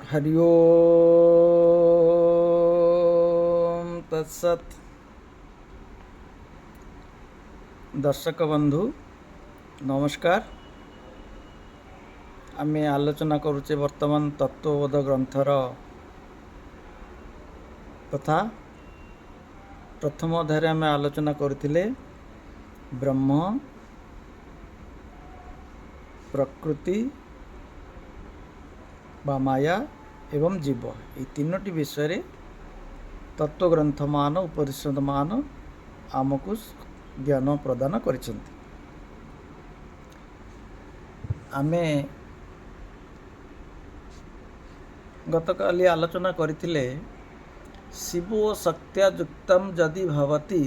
हरि ओम तत्सत। दर्शक बंधु नमस्कार। आमे आलोचना करुचे वर्तमान तत्वबोध ग्रंथर कथा। प्रथम अध्याय आमे आलोचना करुथिले ब्रह्म, प्रकृति बा माया एवं जीव, ये तीनोटी विषय रे तत्वग्रंथ मान उपनिषद मान आमको ज्ञान प्रदान करिसेंति। आमे गतकाली आलोचना करिथिले शिवो शक्त्यायुक्तम यदि भवति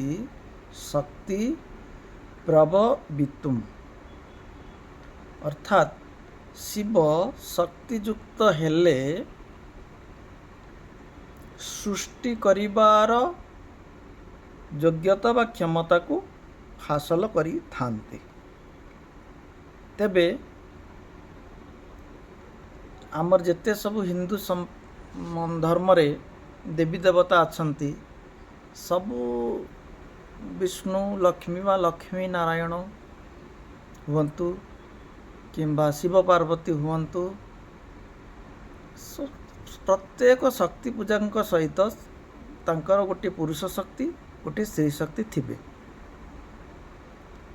शक्ति प्रभवितुम, अर्थात शिव शक्तियुक्त हेले सृष्टि करिबार योग्यता बा क्षमता को हासिल करि थांते। तेबे आमर जेते सब हिंदू धर्म रे देवी देवता अछंती, सबु विष्णु लक्ष्मी बा लक्ष्मी नारायण हुवंतु किंबा शिव पार्वती हुवंतु, प्रत्येक शक्ति पूजांक सहित तांकर गोटे पुरुष शक्ति गोटे स्त्री शक्ति थिबे।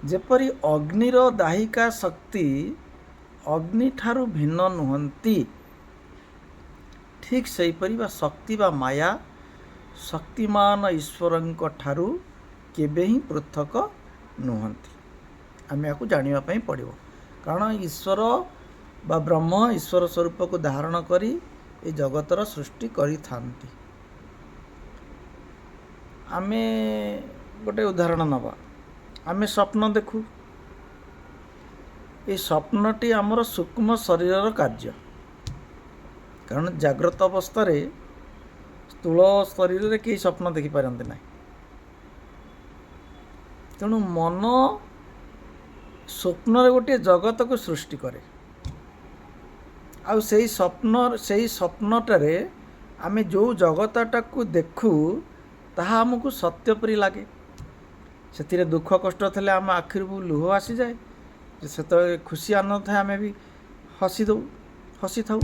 जेपरी अग्निर दाहिका शक्ति अग्नि ठारू भिन्न नुहंती, ठीक सेहीपरि बा शक्ति बा माया शक्तिमान ईश्वरंक ठारू केबे ही पृथक नुहंती। आमे याकू जानिबा पई पड़िबो, कारण ईश्वर बा ब्रह्म ईश्वर स्वरूप को धारण करी ए जगतर सृष्टि करि थांती। आमे गोटे उदाहरण नबा। आमे स्वप्न देखु, ये स्वप्नटी आमर सूक्ष्म शरीर कार्य, कारण जाग्रत अवस्था रे स्थूल शरीर रे कई स्वप्न देखि पारंते ना। तेणु मन स्वप्न रे गोटे जगत को सृष्टि करे, आउ सेही स्वप्नटारे आमे जो जगतटा को देखु ताहा हमको सत्य परि लागे। से दुख कष्ट थे आम आखिर लुह आसी जाए, से खुशी आनंद थाए आमे भी हसी थाऊ।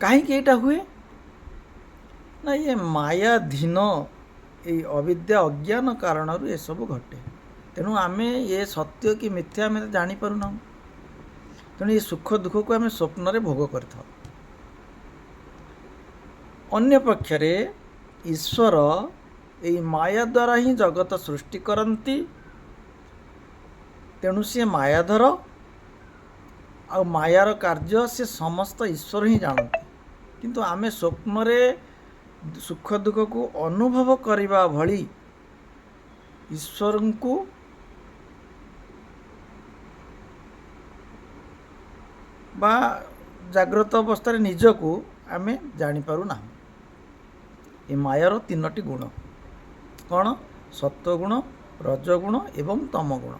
कहीं एटा हुए ना, ये मायाधीन ये अविद्या अज्ञान कारण ये सब घटे। तेणु आमे ये सत्य कि मिथ्या आमे जानी पारुना। तेणु ये सुख दुख को आमे स्वप्न रे भोग करता। अन्य पक्षरे ईश्वर ये माया द्वारा ही जगत सृष्टि करती। तेणु सी मायाधर आ मायार कार्य से समस्त ईश्वर ही जानती, किंतु आमे स्वप्न रे सुख दुख को अनुभव करने भली ईश्वर को बा जाग्रत अवस्था निज को आमे जानी पारु ना। ये मायार तीनोटी गुण कौन? सत्वगुण, रजगुण एवं तमगुण।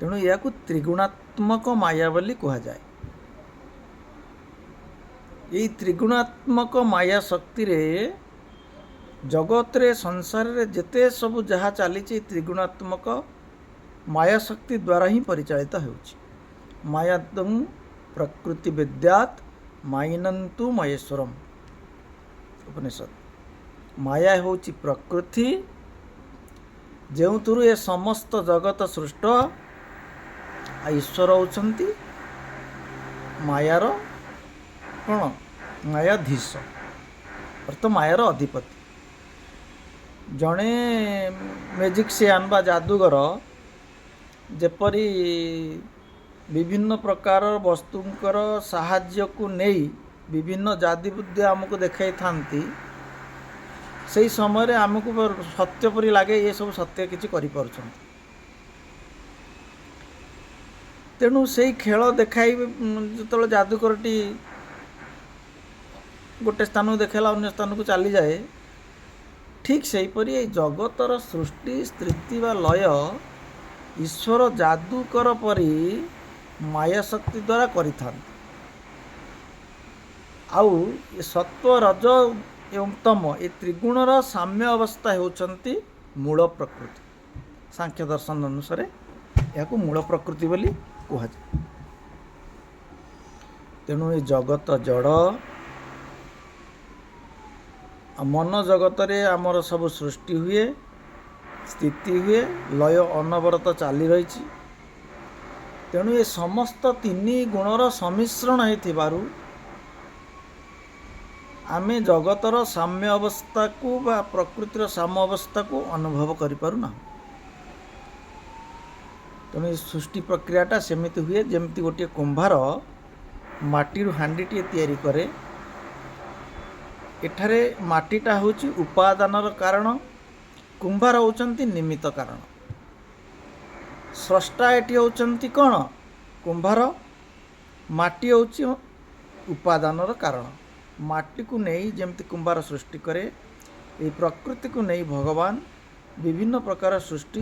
तेणु या त्रिगुणात्मक माया बोली कहा जाए। ये त्रिगुणात्मक माया शक्ति रे जगत रे संसार रे जेते सब जहाँ चली त्रिगुणात्मक माया शक्ति द्वारा ही परिचालित होउछि। मायादं प्रकृति विद्यात मायनंतु महेश्वरम उपनिषद। माया होउछि प्रकृति जेउथुरु ए समस्त जगत सृष्ट, ईश्वर होउछंती मायार कौन? मायाधीश अर्थ मायार अधिपति। जड़े मेजिक्सियान बा जादूगर जेपरी विभिन्न प्रकार वस्तुंकर साहाय्य को नहीं विभिन्न जादू बुद्धि आमको देखाई थांती, से समय आमको सत्य परि लगे ये सब सत्य किसी करि पारुछंती। तेणु से खेल देखाई जो जादूकरटी गोटे स्थान को देखेला अन्य स्थान को चली जाए, ठीक से हीपरि ये जगतर सृष्टि स्थिति व लय ईश्वर जादूकर परी माया शक्ति द्वारा करिथाନ୍ତି। आउ ये सत्व रज एवं तम ये त्रिगुणर साम्य अवस्था होउछंती मूल प्रकृति। सांख्य दर्शन अनुसार या मूल प्रकृति बोली कहुए। तेणु ये जगत जड़ मन जगत रे आमर सब सृष्टि हुए, स्थिति हुए, लय अनवरत चली रही। तेणु ये समस्त तीन गुणर सम्मिश्रण होइथिबारु आमे जगतर साम्य अवस्था को बा प्रकृतिर साम्य अवस्था को अनुभव करि पारुना। तेणु सृष्टि प्रक्रियाटा सेमिति हुए जेमति गोटे कुंभार माटी हांडीटे तैयारी करे। एठारे माटीटा होची उपादानर कारण, कुंभार होचंती निमित्त कारण। स्रष्टा एटी होचंती कौन? कुंभार। माटी होची उपादानर कारण। माटी को नहीं जेमती कुंभार सृष्टि करे, ये प्रकृति को नहीं भगवान विभिन्न प्रकार सृष्टि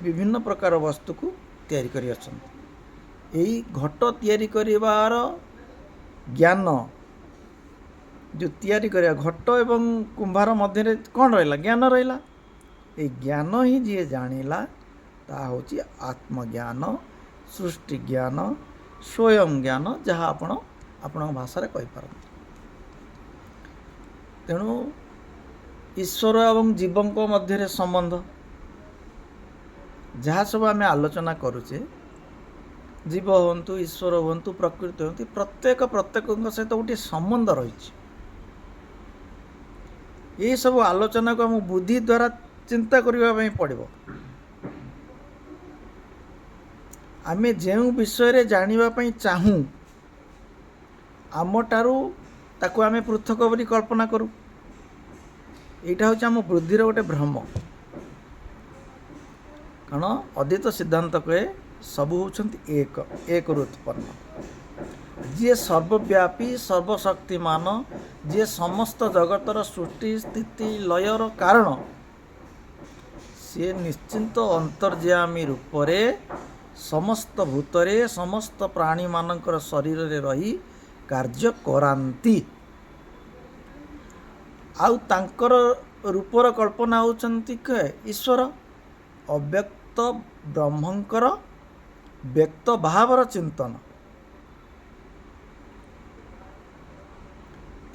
विभिन्न प्रकार वस्तु को तैयारी करि अछंती। एई घट तैयारी करिवार ज्ञान जो तैयारी करिया घट एवं कुंभार मध्य कौन रहिला? ज्ञान रहिला। ए ज्ञान ही जी जानिला ता होची आत्मज्ञान, सृष्टि ज्ञान, स्वयं ज्ञान, जहाँ आपण भाषा रे कहि पारन। तेणु ईश्वर एवं जीवंक मध्य संबंध जहाँ सब आम आलोचना करुचे, जीव हूँ, ईश्वर हूँ, प्रकृति हूँ, प्रत्येक सहित गोटे संबंध रही। ये सब आलोचना को आम बुद्धि द्वारा चिंता करने पड़ो। आमे जो विषय रे जानिबा चाहूँ आमठारू ताकू आमे पृथक बोली कल्पना करूँ। यहाँ हूँ आम बुद्धिर गोटे भ्रम। कारण अद्वैत सिद्धांत कहे सबू होती एक उत्पन्न। जी सर्वव्यापी सर्वशक्तिमान, जी समस्त जगतर सृष्टि स्थिति लयर कारण, सी निश्चिंत अंतर्यामी रूपरे समस्त भूतरे समस्त प्राणी मानकर शरीर रे रही कार्य करांती। आउ तांकर रूपर कल्पना होचंती के ईश्वर। अव्यक्त ब्रह्मंकर व्यक्त भावर चिंतन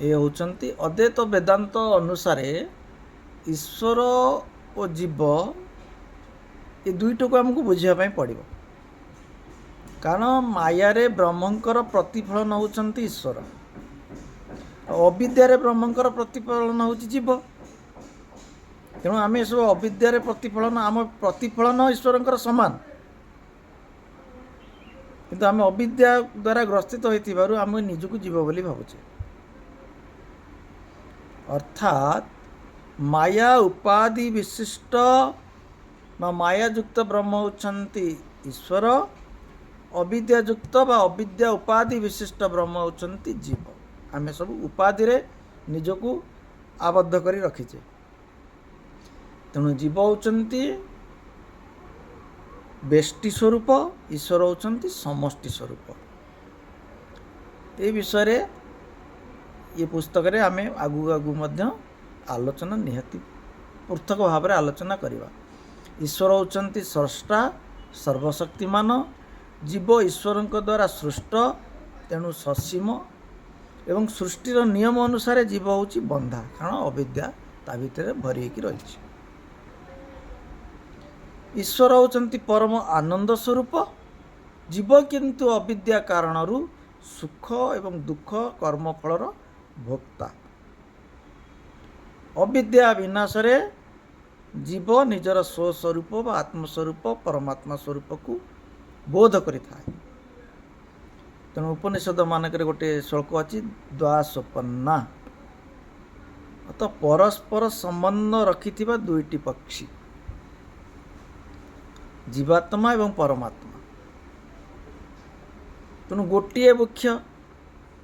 ये होचंती अद्वैत वेदांत अनुसार ईश्वर और जीव ये दुईट को आमको बुझापी पड़ो। कारण माया रे ब्रह्मंकर प्रतिफलन होचंती ईश्वर, अविद्या ब्रह्मंकर प्रतिफलन होची जीव। तेणु आम सब अविद्या प्रतिफलन, आम प्रतिफलन ईश्वर समान, किंतु आम अविद्या द्वारा ग्रस्थित होइतिबारु आम निजको जीव बोली भावुचे। अर्थात माया उपाधि विशिष्ट माया युक्त ब्रह्म होचंती ईश्वर, अविद्या युक्त बा अविद्या उपाधि विशिष्ट ब्रह्म होचंती जीव। आम सब उपाधि रे निजको आबद्ध करी रखीचे। तेणु जीव होचंती बेष्टि स्वरूप, ईश्वर होचंती समष्टि स्वरूप। ये विषय रे ये पुस्तक रे आमे आगु आगु मध्य आलोचना निहाती पृथक भाव में आलोचना करिबा। ईश्वर होचंती स्रष्टा सर्वशक्तिमान, जीव ईश्वर द्वारा सृष्ट, तेणु ससीम एवं सृष्टिर नियम अनुसार जीव होची बंधा, कारण अविद्या ता भितर भरी होकी रही। ईश्वर होचंती परम आनंद स्वरूप, जीव किंतु अविद्या कारणरू सुख एवं दुख कर्मफलर भोक्ता। अविद्या विनाश रे जीव निजर स्वस्वरूप व आत्मस्वरूप परमात्मा स्वरूप को बोध करि थाए। तेणु उपनिषद मानक गोटे श्लोक अच्छी द्वासोपन्ना, तो परस्पर संबंध रखि दुईटी पक्षी, जीवात्मा एवं परमात्मा। तेणु गोटे वृक्ष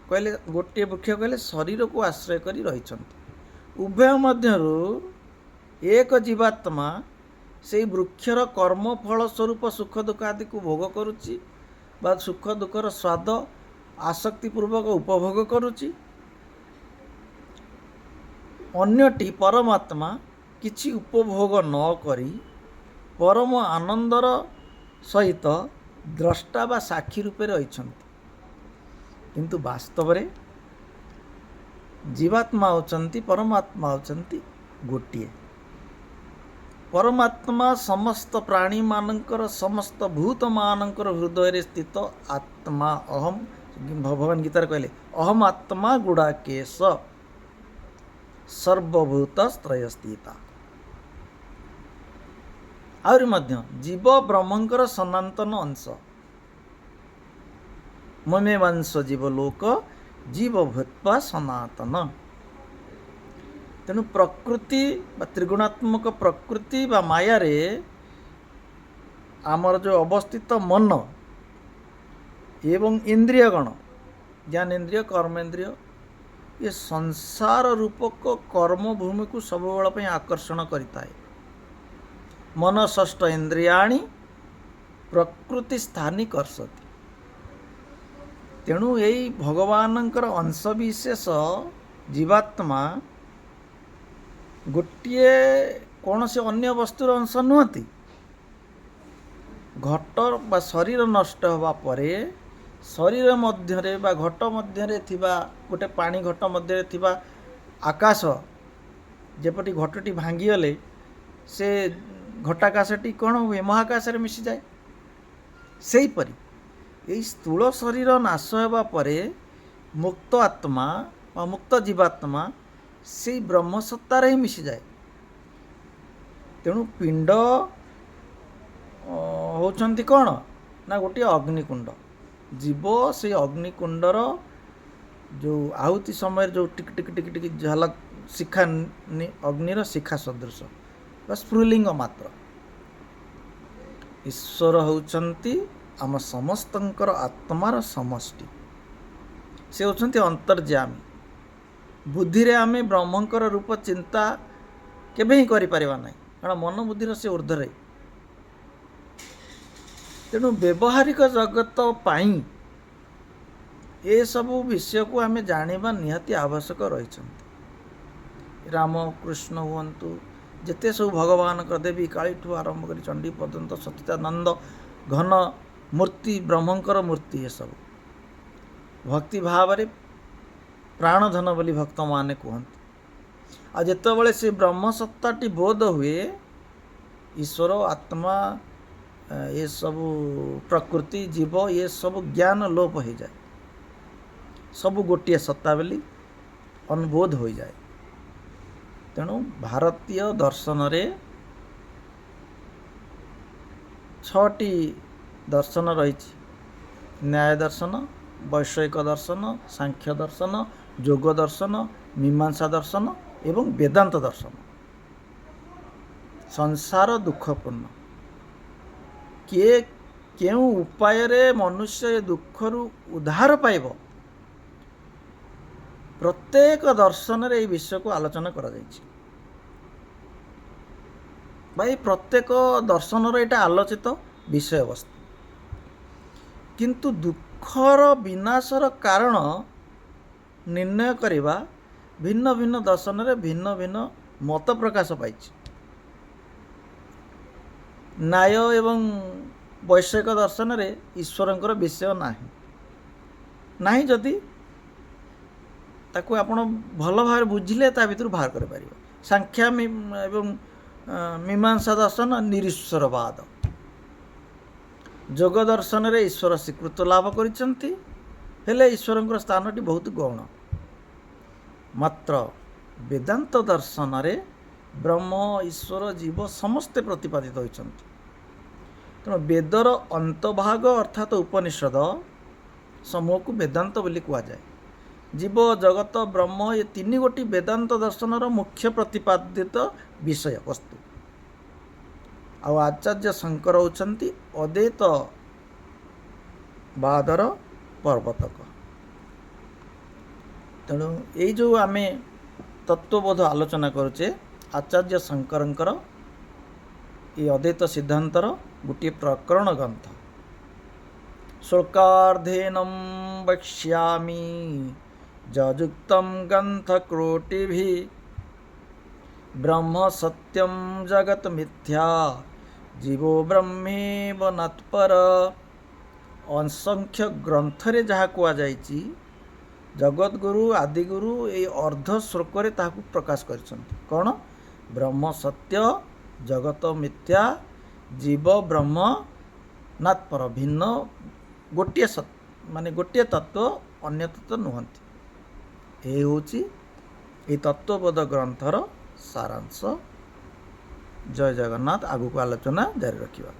कहले शरीर को आश्रय करी रही। उभय मध्यरु एक जीवात्मा ସେଇ ବୃକ୍ଷର କର୍ମ ଫଳ ସ୍ୱରୂପ ସୁଖ ଦୁଃଖ ଆଦିକୁ ଭୋଗ କରୁଛି ବା ସୁଖ ଦୁଃଖର ସ୍ୱାଦ ଆସକ୍ତିପୂର୍ବକ ଉପଭୋଗ କରୁଛି। ଅନ୍ୟଟି ପରମାତ୍ମା କିଛି ଉପଭୋଗ ନ କରି ପରମ ଆନନ୍ଦର ସହିତ ଦ୍ରଷ୍ଟା ବା ସାକ୍ଷୀ ରୂପେ ରହିଛନ୍ତି। କିନ୍ତୁ ବାସ୍ତବରେ ଜୀବାତ୍ମା ହେଉଛନ୍ତି ପରମାତ୍ମା ହେଉଛନ୍ତି ଗୋଟିଏ। ପରମାତ୍ମା ସମସ୍ତ ପ୍ରାଣୀମାନଙ୍କର ସମସ୍ତ ଭୂତମାନଙ୍କର ହୃଦୟରେ ସ୍ଥିତ ଆତ୍ମା। ଅହମ୍ ଭଗବାନ ଗୀତାରେ କହିଲେ ଅହମ୍ ଆତ୍ମା ଗୁଡ଼ାକେଶ ସର୍ବଭୂତ ସ୍ତ୍ରୟସ୍ଥିତା। ଆହୁରି ମଧ୍ୟ ଜୀବ ବ୍ରହ୍ମଙ୍କର ସନାତନ ଅଂଶ। ମମେବାଂଶ ଜୀବଲୋକ ଜୀବ ଭୂତ୍ୱା ସନାତନ। ତେଣୁ ପ୍ରକୃତି ବା ତ୍ରିଗୁଣାତ୍ମକ ପ୍ରକୃତି ବା ମାୟାରେ ଆମର ଯେଉଁ ଅବସ୍ଥିତ ମନ ଏବଂ ଇନ୍ଦ୍ରିୟଗଣ ଜ୍ଞାନେନ୍ଦ୍ରିୟ କର୍ମେନ୍ଦ୍ରିୟ ଏ ସଂସାର ରୂପକ କର୍ମଭୂମିକୁ ସବୁବେଳ ପାଇଁ ଆକର୍ଷଣ କରିଥାଏ। ମନ ଷଷ୍ଠ ଇନ୍ଦ୍ରିୟାଣି ପ୍ରକୃତି ସ୍ଥାନୀ କର୍ଷତି। ତେଣୁ ଏଇ ଭଗବାନଙ୍କର ଅଂଶବିଶେଷ ଜୀବାତ୍ମା ଗୋଟିଏ କୌଣସି ଅନ୍ୟ ବସ୍ତୁର ଅଂଶ ନୁହନ୍ତି। ଘଟ ବା ଶରୀର ନଷ୍ଟ ହେବା ପରେ ଶରୀର ମଧ୍ୟରେ ବା ଘଟ ମଧ୍ୟରେ ଥିବା ଗୋଟେ ପାଣି ଘଟ ମଧ୍ୟରେ ଥିବା ଆକାଶ ଯେପରି ଘଟଟି ଭାଙ୍ଗିଗଲେ ସେ ଘଟାକାଶଟି କ'ଣ ହୁଏ ମହାକାଶରେ ମିଶିଯାଏ। ସେହିପରି ଏହି ସ୍ଥୂଳ ଶରୀର ନାଶ ହେବା ପରେ ମୁକ୍ତ ଆତ୍ମା ବା ମୁକ୍ତ ଜୀବାତ୍ମା ସେଇ ବ୍ରହ୍ମସତ୍ତାରେ ହିଁ ମିଶିଯାଏ। ତେଣୁ ପିଣ୍ଡ ହେଉଛନ୍ତି କ'ଣ ନା ଗୋଟିଏ ଅଗ୍ନିକୁଣ୍ଡ। ଜୀବ ସେଇ ଅଗ୍ନିକୁଣ୍ଡର ଯେଉଁ ଆହୁତି ସମୟରେ ଯେଉଁ ଟିକି ଟିକି ଟିକି ଟିକି ଝଲକ ଶିଖା ଅଗ୍ନିର ଶିଖା ସଦୃଶ ବା ସ୍ଫୁଲିଙ୍ଗ ମାତ୍ର। ଈଶ୍ୱର ହେଉଛନ୍ତି ଆମ ସମସ୍ତଙ୍କର ଆତ୍ମାର ସମଷ୍ଟି। ସେ ହେଉଛନ୍ତି ଅନ୍ତର୍ଯ୍ୟାମୀ। ବୁଦ୍ଧିରେ ଆମେ ବ୍ରହ୍ମଙ୍କର ରୂପ ଚିନ୍ତା କେବେ ହିଁ କରିପାରିବା ନାହିଁ, କାରଣ ମନ ବୁଦ୍ଧିର ସେ ଉର୍ଦ୍ଧ୍ୱରେ। ତେଣୁ ବ୍ୟବହାରିକ ଜଗତ ପାଇଁ ଏସବୁ ବିଷୟକୁ ଆମେ ଜାଣିବା ନିହାତି ଆବଶ୍ୟକ ରହିଛନ୍ତି। ରାମକୃଷ୍ଣ ହୁଅନ୍ତୁ, ଯେତେ ସବୁ ଭଗବାନଙ୍କର ଦେବୀ କାଳୀଠୁ ଆରମ୍ଭ କରି ଚଣ୍ଡୀ ପର୍ଯ୍ୟନ୍ତ ସଚ୍ଚିଦାନନ୍ଦ ଘନ ମୂର୍ତ୍ତି ବ୍ରହ୍ମଙ୍କର ମୂର୍ତ୍ତି, ଏସବୁ ଭକ୍ତି ଭାବରେ ପ୍ରାଣଧନ ବୋଲି ଭକ୍ତମାନେ କୁହନ୍ତି। ଆଉ ଯେତେବେଳେ ସେ ବ୍ରହ୍ମସତ୍ତାଟି ବୋଧ ହୁଏ, ଈଶ୍ୱର ଆତ୍ମା ଏସବୁ ପ୍ରକୃତି ଜୀବ ଏସବୁ ଜ୍ଞାନ ଲୋପ ହୋଇଯାଏ। ସବୁ ଗୋଟିଏ ସତ୍ତା ବୋଲି ଅନୁବୋଧ ହୋଇଯାଏ। ତେଣୁ ଭାରତୀୟ ଦର୍ଶନରେ 6ଟି ଦର୍ଶନ ରହିଛି। ନ୍ୟାୟ ଦର୍ଶନ, ବୈଷୟିକ ଦର୍ଶନ, ସାଂଖ୍ୟ ଦର୍ଶନ, ଯୋଗ ଦର୍ଶନ, ମୀମାଂସା ଦର୍ଶନ ଏବଂ ବେଦାନ୍ତ ଦର୍ଶନ। ସଂସାର ଦୁଃଖପୂର୍ଣ୍ଣ। କିଏ କେଉଁ ଉପାୟରେ ମନୁଷ୍ୟ ଏ ଦୁଃଖରୁ ଉଦ୍ଧାର ପାଇବ, ପ୍ରତ୍ୟେକ ଦର୍ଶନରେ ଏହି ବିଷୟକୁ ଆଲୋଚନା କରାଯାଇଛି। ବା ଏହି ପ୍ରତ୍ୟେକ ଦର୍ଶନର ଏଇଟା ଆଲୋଚିତ ବିଷୟବସ୍ତୁ। କିନ୍ତୁ ଦୁଃଖର ବିନାଶର କାରଣ ନିର୍ଣ୍ଣୟ କରିବା ଭିନ୍ନ ଭିନ୍ନ ଦର୍ଶନରେ ଭିନ୍ନ ଭିନ୍ନ ମତ ପ୍ରକାଶ ପାଇଛି। ନ୍ୟାୟ ଏବଂ ବୈଷୟିକ ଦର୍ଶନରେ ଈଶ୍ୱରଙ୍କର ବିଷୟ ନାହିଁ ଯଦି ତାକୁ ଆପଣ ଭଲ ଭାବରେ ବୁଝିଲେ ତା ଭିତରୁ ବାହାର କରିପାରିବେ। ସାଂଖ୍ୟ ଏବଂ ମୀମାଂସା ଦର୍ଶନ ନିରୀଶ୍ୱରବାଦ। ଯୋଗ ଦର୍ଶନରେ ଈଶ୍ୱର ସ୍ୱୀକୃତ ଲାଭ କରିଛନ୍ତି, ହେଲେ ଈଶ୍ୱରଙ୍କର ସ୍ଥାନଟି ବହୁତ ଗୌଣ। ମାତ୍ର ବେଦାନ୍ତ ଦର୍ଶନରେ ବ୍ରହ୍ମ ଈଶ୍ୱର ଜୀବ ସମସ୍ତେ ପ୍ରତିପାଦିତ ହୋଇଛନ୍ତି। ତେଣୁ ବେଦର ଅନ୍ତଭାଗ ଅର୍ଥାତ୍ ଉପନିଷଦ ସମୂହକୁ ବେଦାନ୍ତ ବୋଲି କୁହାଯାଏ। ଜୀବ ଜଗତ ବ୍ରହ୍ମ ଏ 3 ଗୋଟି ବେଦାନ୍ତ ଦର୍ଶନର ମୁଖ୍ୟ ପ୍ରତିପାଦିତ ବିଷୟବସ୍ତୁ। ଆଉ ଆଚାର୍ଯ୍ୟ ଶଙ୍କର ହେଉଛନ୍ତି ଅଦ୍ୱୈତ ବାଦର ପ୍ରବର୍ତ୍ତକ। ତେଣୁ ଏଇ ଯେଉଁ ଆମେ ତତ୍ତ୍ୱବୋଧ ଆଲୋଚନା କରୁଛେ, ଆଚାର୍ଯ୍ୟ ଶଙ୍କରଙ୍କର ये अद्वैत सिद्धांतर गोटे प्रकरण ग्रंथ। शुल्कार्धेनं वक्ष्यामि जजुक्तं ग्रंथकोटिभिः ब्रह्म सत्यम जगत मिथ्या जीवो ब्रह्मेव नात्पर। असंख्य ग्रंथरे जहाँ कुआଯାଇଛି जगतगुरु आदिगुरु ये अर्ध श्लोक प्रकाश कर कौन ब्रह्म सत्य जगत मिथ्या जीव ब्रह्म नात्पर। भिन्न गोटे माने गोटे तत्व अन्य तत्व नुहंती। ये हूँ ये तत्वबोध ग्रंथर सारांश। जय जगन्नाथ। आगु को आलोचना जारी रखिबा।